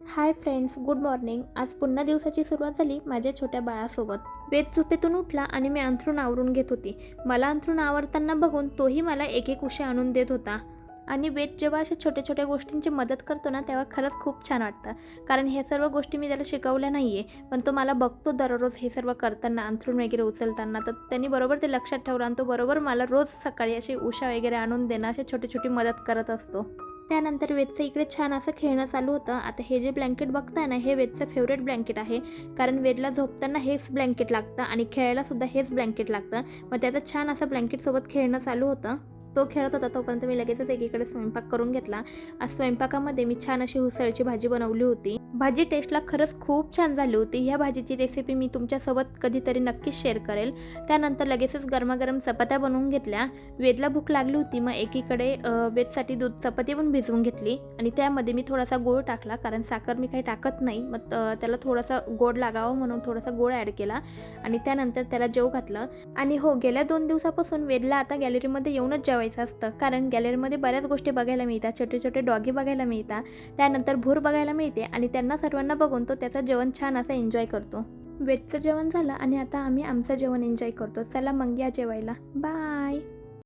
Hi friends, good morning. आज पुन्हा दिवसाची सुरुवात झाली माझ्या छोट्या बाळासोबत. वेद झोपेतून उठला आणि मी अंथरूण आवरून घेत होती. मला अंथरूण आवरताना बघून तोही मला एक एक उशी आणून देत होता. आणि वेद जेव्हा अशा छोट्या छोट्या गोष्टींची मदत करतो ना, तेव्हा खरंच खूप छान वाटतं. कारण ह्या सर्व गोष्टी मी त्याला शिकवल्या नाही आहे, पण तो मला बघतो दररोज हे सर्व करताना, अंथरूण वगैरे उचलताना. तर त्यांनी बरोबर ते लक्षात ठेवलं आणि तो बरोबर मला रोज सकाळी अशी उशा वगैरे आणून देणं, अशी छोटी छोटी मदत करत असतो. त्यानंतर वेदचं इकडे छान असं खेळणं चालू होतं. आता हे जे ब्लँकेट बघताय ना, हे वेदचं फेवरेट ब्लँकेट आहे. कारण वेदला झोपताना हेच ब्लँकेट लागतं आणि खेळायलासुद्धा हेच ब्लँकेट लागतं. मग त्याचं छान असं ब्लँकेटसोबत खेळणं चालू होतं. तो खेळत होता तोपर्यंत मी लगेचच एकीकडे स्वयंपाक करून घेतला. आज स्वयंपाकामध्ये मी छान अशी उसळची भाजी बनवली होती. भाजी टेस्टला खरंच खूप छान झाली होती. ह्या भाजीची रेसिपी मी तुमच्यासोबत कधीतरी नक्कीच शेअर करेल. त्यानंतर लगेचच गरमागरम चपात्या बनवून घेतल्या. वेदला भूक लागली होती, मग एकीकडे वेदसाठी दूध चपाती पण भिजवून घेतली आणि त्यामध्ये मी थोडासा गूळ टाकला. कारण साखर मी काही टाकत नाही, मग त्याला थोडासा गोड लागावं म्हणून थोडासा गूळ ॲड केला आणि त्यानंतर त्याला जेवू घातलं. आणि हो, गेल्या 2 दिवसापासून वेदला आता गॅलरीमध्ये येऊनच जेवायचं असतं. कारण गॅलरीमध्ये बऱ्याच गोष्टी बघायला मिळतात. छोटे छोटे डॉगी बघायला मिळतात, त्यानंतर भूर बघायला मिळते आणि त्यांना सर्वांना बघून तो त्याचं जेवण छान असं एन्जॉय करतो. वेदचं जेवण झालं आणि आता आम्ही आमचं जेवण एन्जॉय करतो. चला मग या जेवायला. बाय.